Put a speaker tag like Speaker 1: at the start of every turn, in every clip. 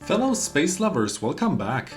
Speaker 1: Fellow space lovers, welcome back!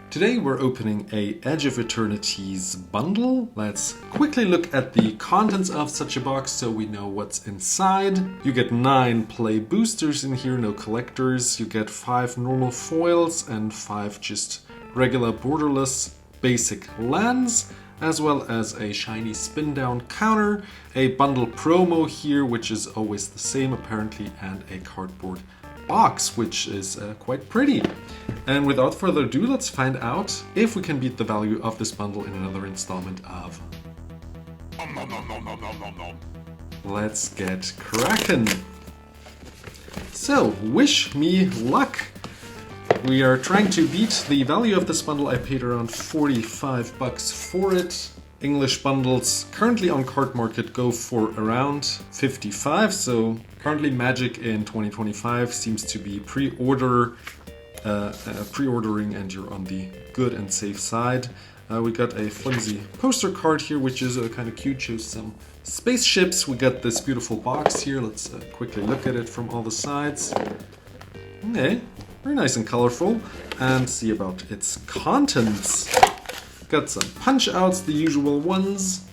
Speaker 1: Today we're opening a Edge of Eternities bundle. Let's quickly look at the contents of such a box so we know what's inside. You get 9 play boosters in here, no collectors. You get 5 normal foils and 5 just regular borderless basic lands, as well as a shiny spin down counter, a bundle promo here, which is always the same apparently, and a cardboard box, which is quite pretty. And without further ado, let's find out if we can beat the value of this bundle in another installment of... Let's get cracking! So, wish me luck! We are trying to beat the value of this bundle. I paid around 45 bucks for it. English bundles currently on Cardmarket go for around 55, so currently Magic in 2025 seems to be pre-ordering and you're on the good and safe side. We got a flimsy poster card here, which is kind of cute, shows some spaceships. We got this beautiful box here, let's quickly look at it from all the sides. Okay, very nice and colorful, and see about its contents. Got some punch outs, the usual ones.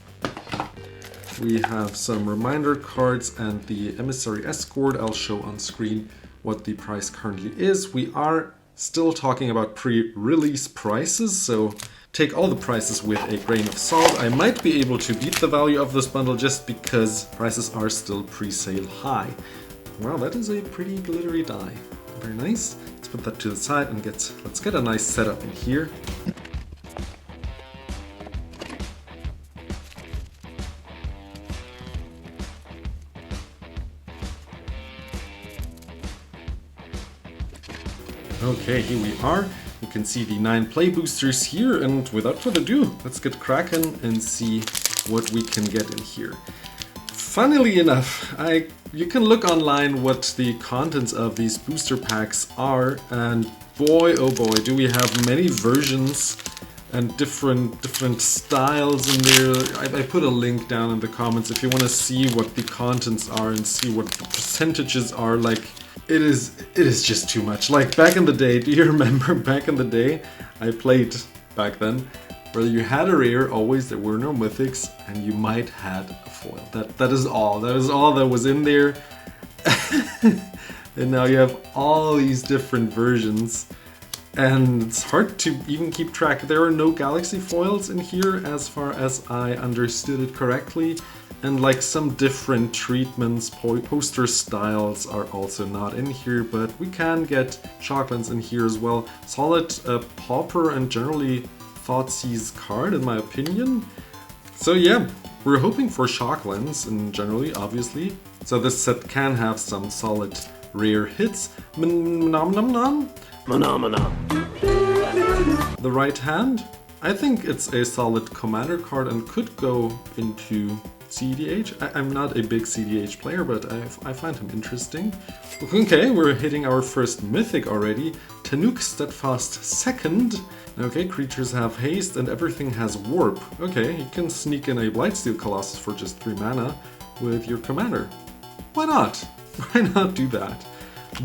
Speaker 1: We have some reminder cards and the emissary escort. I'll show on screen what the price currently is. We are still talking about pre-release prices, so take all the prices with a grain of salt. I might be able to beat the value of this bundle just because prices are still pre-sale high. Wow, that is a pretty glittery die. Very nice. Let's put that to the side and let's get a nice setup in here. Okay, here we are. You can see the 9 play boosters here, and without further ado, let's get cracking and see what we can get in here. Funnily enough, you can look online what the contents of these booster packs are, and boy oh boy do we have many versions and different styles in there. I put a link down in the comments if you want to see what the contents are and see what the percentages are. Like, it is just too much. Like back in the day, do you remember back in the day I played back then, where you had a rare, always there were no mythics, and you might had a foil. That is all that was in there. And now you have all these different versions, and it's hard to even keep track. There are no galaxy foils in here as far as I understood it correctly. And like some different treatments, poster styles are also not in here, but we can get Shocklands in here as well. Solid Pauper and generally Thoughtseize card in my opinion. So yeah, we're hoping for Shocklands and generally, obviously. So this set can have some solid rare hits. The right hand, I think it's a solid commander card and could go into CDH. I'm not a big CDH player, but I find him interesting. Okay, we're hitting our first mythic already. Tanuk Steadfast Second. Okay, creatures have haste and everything has warp. Okay, you can sneak in a Blightsteel Colossus for just 3 mana with your commander. Why not? Why not do that?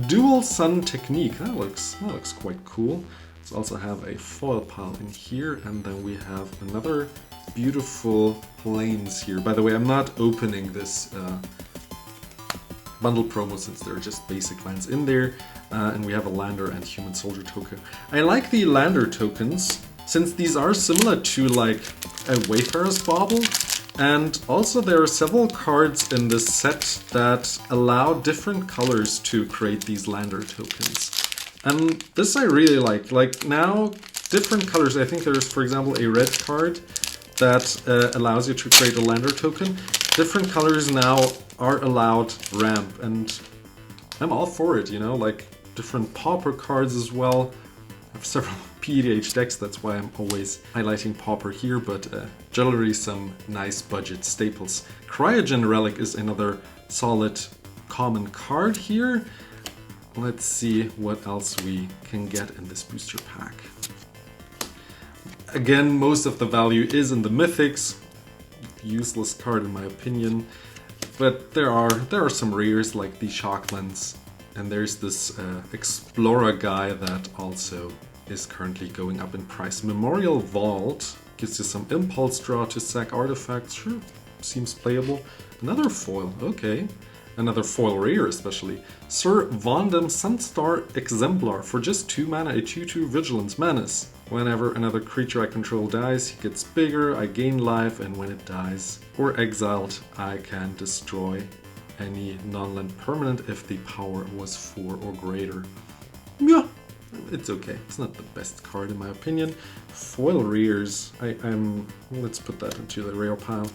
Speaker 1: Dual Sun Technique. That looks quite cool. Let's also have a foil pile in here, and then we have another beautiful planes here. By the way, I'm not opening this bundle promo since there are just basic lands in there. And we have a lander and human soldier token. I like the lander tokens since these are similar to like a Wayfarer's Bauble. And also there are several cards in this set that allow different colors to create these lander tokens. And this I really like. Like now, different colors. I think there's, for example, a red card that allows you to create a lander token. Different colors now are allowed ramp, and I'm all for it, you know, like different pauper cards as well. I have several PDH decks, that's why I'm always highlighting pauper here, but generally some nice budget staples. Cryogen Relic is another solid common card here. Let's see what else we can get in this booster pack. Again, most of the value is in the mythics. Useless card in my opinion. But there are some rares like the Shocklands And there's this Explorer guy that also is currently going up in price. Memorial Vault gives you some impulse draw to sack artifacts. Sure, seems playable. Another foil, okay. Another foil rare especially. Sir Vondam Sunstar Exemplar for just 2 mana, a 2/2 Vigilance Menace. Whenever another creature I control dies, he gets bigger, I gain life, and when it dies or exiled, I can destroy any non-land permanent if the power was 4 or greater. Yeah, it's okay. It's not the best card in my opinion. Foil rares, let's put that into the rare pile.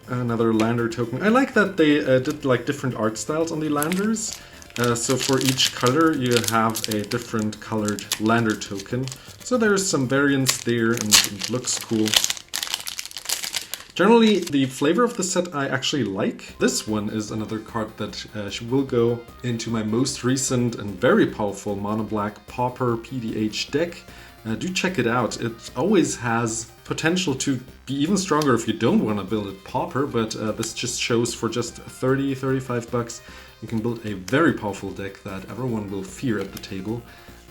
Speaker 1: Another lander token. I like that they did like different art styles on the landers. So for each color you have a different colored lander token. So there's some variance there and it looks cool. Generally, the flavor of the set I actually like. This one is another card that will go into my most recent and very powerful mono black Pauper PDH deck. Do check it out. It always has potential to be even stronger if you don't want to build it Pauper, but this just shows for just 30-35 bucks you can build a very powerful deck that everyone will fear at the table.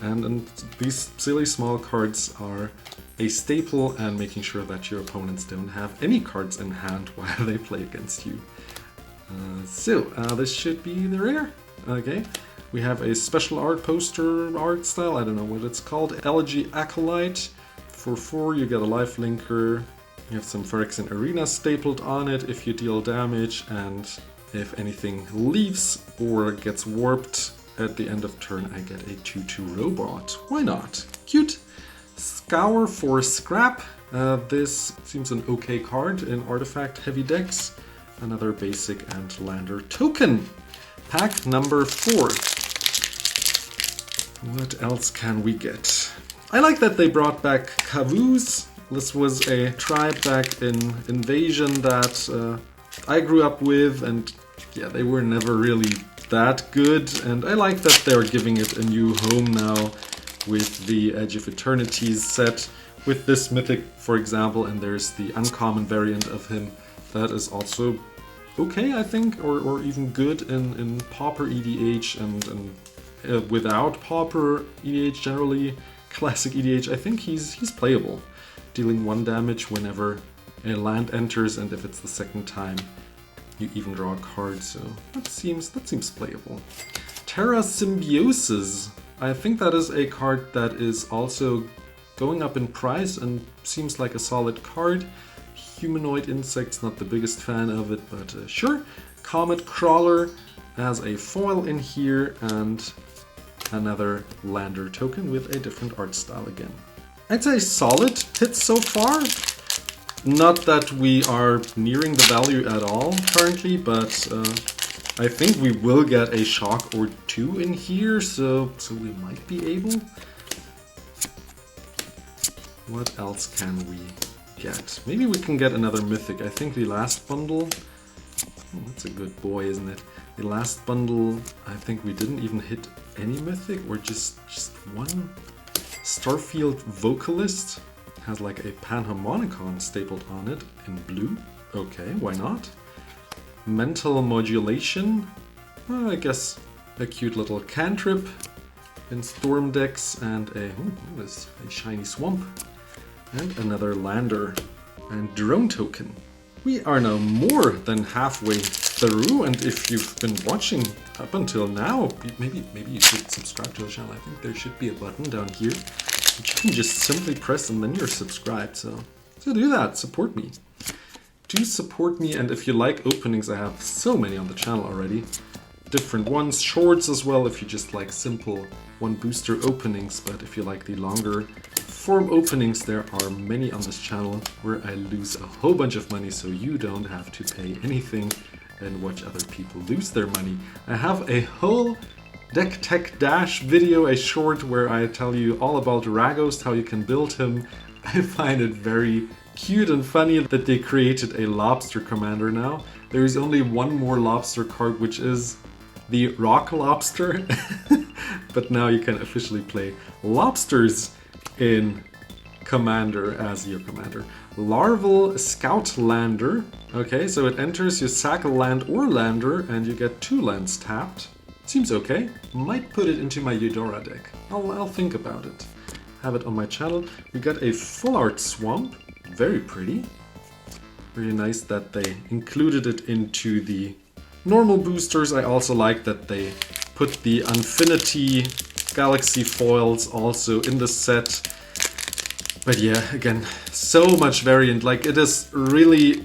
Speaker 1: And these silly small cards are a staple, and making sure that your opponents don't have any cards in hand while they play against you. This should be the rare. Okay. We have a special art poster art style, I don't know what it's called. Elegy Acolyte. For 4 you get a life linker. You have some Phyrexian Arena stapled on it if you deal damage, and if anything leaves or gets warped at the end of turn, I get a 2/2 robot. Why not? Cute. Scour for Scrap. This seems an okay card in artifact heavy decks. Another basic and lander token. Pack number 4. What else can we get? I like that they brought back Kavus. This was a tribe back in Invasion that I grew up with, and yeah, they were never really that good. And I like that they're giving it a new home now with the Edge of Eternities set, with this mythic, for example, and there's the uncommon variant of him that is also okay, I think, or even good in Pauper EDH and without Pauper EDH generally, classic EDH. I think he's playable, dealing 1 damage whenever a land enters, and if it's the second time, you even draw a card. So that seems playable. Terra Symbiosis. I think that is a card that is also going up in price and seems like a solid card. Humanoid insects, not the biggest fan of it, but sure. Comet Crawler has a foil in here and another lander token with a different art style again. I'd say solid hits so far. Not that we are nearing the value at all currently, but I think we will get a shock or 2 in here, so we might be able. What else can we get? Maybe we can get another mythic. I think the last bundle, that's a good boy, isn't it? The last bundle, I think we didn't even hit any mythic, or just one. Starfield Vocalist has like a Panharmonicon stapled on it in blue. Okay, why not? Mental Modulation, I guess a cute little cantrip in Storm decks, and a shiny Swamp, and another lander and drone token. We are now more than halfway through, and if you've been watching up until now, maybe you should subscribe to the channel. I think there should be a button down here which you can just simply press and then you're subscribed. So do that, support me. Do support me, and if you like openings, I have so many on the channel already. Different ones, shorts as well if you just like simple 1 booster openings, but if you like the longer form openings, there are many on this channel where I lose a whole bunch of money so you don't have to pay anything and watch other people lose their money. I have a whole Deck Tech Dash video, a short where I tell you all about Ragos, how you can build him. I find it very cute and funny that they created a Lobster Commander now. There is only one more Lobster card, which is the Rock Lobster. But now you can officially play lobsters in Commander as your commander. Larval Scout Lander. Okay, so it enters, you sack a land or lander, and you get 2 lands tapped. Seems okay. Might put it into my Eudora deck. I'll think about it. Have it on my channel. We got a Full Art Swamp. Very pretty. Really nice that they included it into the normal boosters. I also like that they put the Infinity Galaxy foils also in the set. But yeah, again, so much variant. Like, it is really,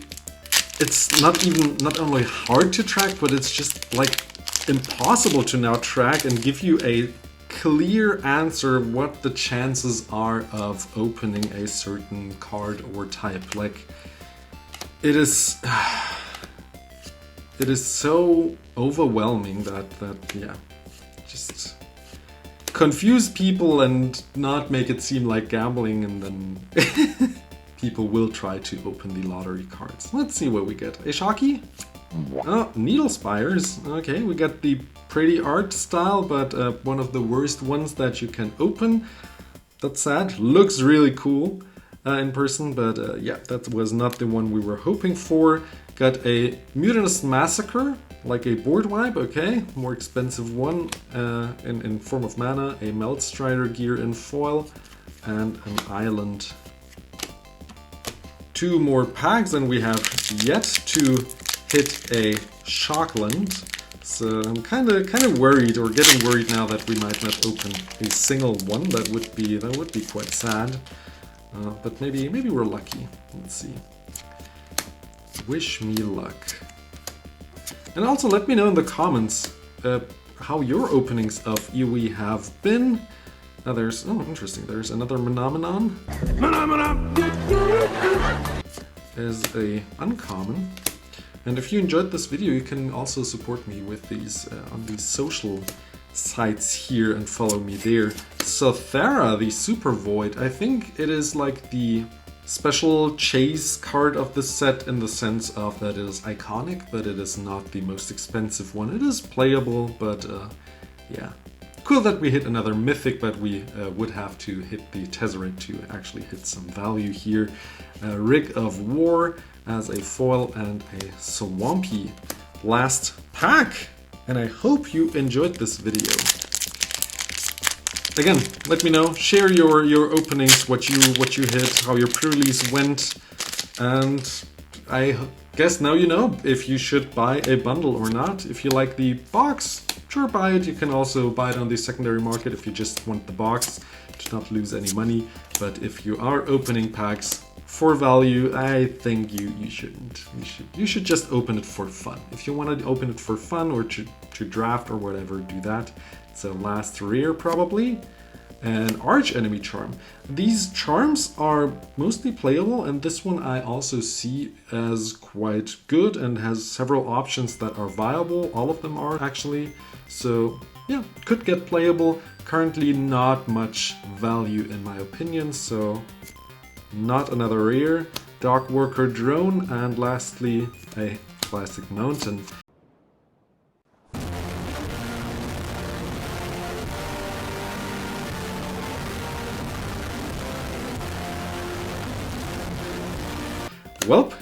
Speaker 1: it's not only hard to track, but it's just like impossible to now track and give you a clear answer what the chances are of opening a certain card or type. Like, it is so overwhelming that yeah, just confuse people and not make it seem like gambling, and then people will try to open the lottery cards. Let's see what we get. A Shockie? Oh, Needle Spires. Okay, we got the pretty art style, but one of the worst ones that you can open. That's sad. Looks really cool in person, but yeah, that was not the one we were hoping for. Got a Mutinous Massacre, like a board wipe, okay. More expensive one in form of mana. A Melt Strider gear in foil, and an island. 2 more packs, and we have yet to hit a Shockland. So I'm kind of worried, or getting worried now, that we might not open a single one. That would be quite sad. But maybe we're lucky. Let's see. Wish me luck. And also let me know in the comments how your openings of UE have been. There's, oh, interesting, there's another Phenomenon. As a uncommon. And if you enjoyed this video, you can also support me with these on these social sites here and follow me there. Sothera, the Super Void, I think it is like the special chase card of the set, in the sense of that it is iconic, but it is not the most expensive one. It is playable, but yeah. Cool that we hit another mythic, but we would have to hit the Tezzeret to actually hit some value here. Rig of War as a foil, and a Swampy last pack. And I hope you enjoyed this video. Again, let me know, share your openings, what you hit, how your pre-release went, and I guess now you know if you should buy a bundle or not. If you like the box, sure, buy it. You can also buy it on the secondary market if you just want the box to not lose any money. But if you are opening packs for value, I think you shouldn't. You should just open it for fun. If you want to open it for fun or to draft or whatever, do that. It's a last rare probably. And Arch Enemy Charm. These charms are mostly playable, and this one I also see as quite good and has several options that are viable. All of them are actually. So yeah, could get playable. Currently not much value in my opinion, so not another rare. Dock Worker Drone, and lastly a Classic Mountain. Welp,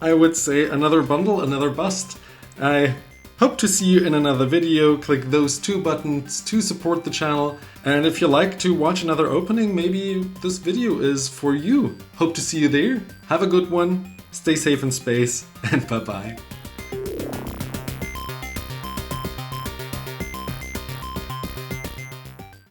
Speaker 1: I would say another bundle, another bust. I hope to see you in another video. Click those 2 buttons to support the channel. And if you like to watch another opening, maybe this video is for you. Hope to see you there. Have a good one. Stay safe in space, and bye-bye.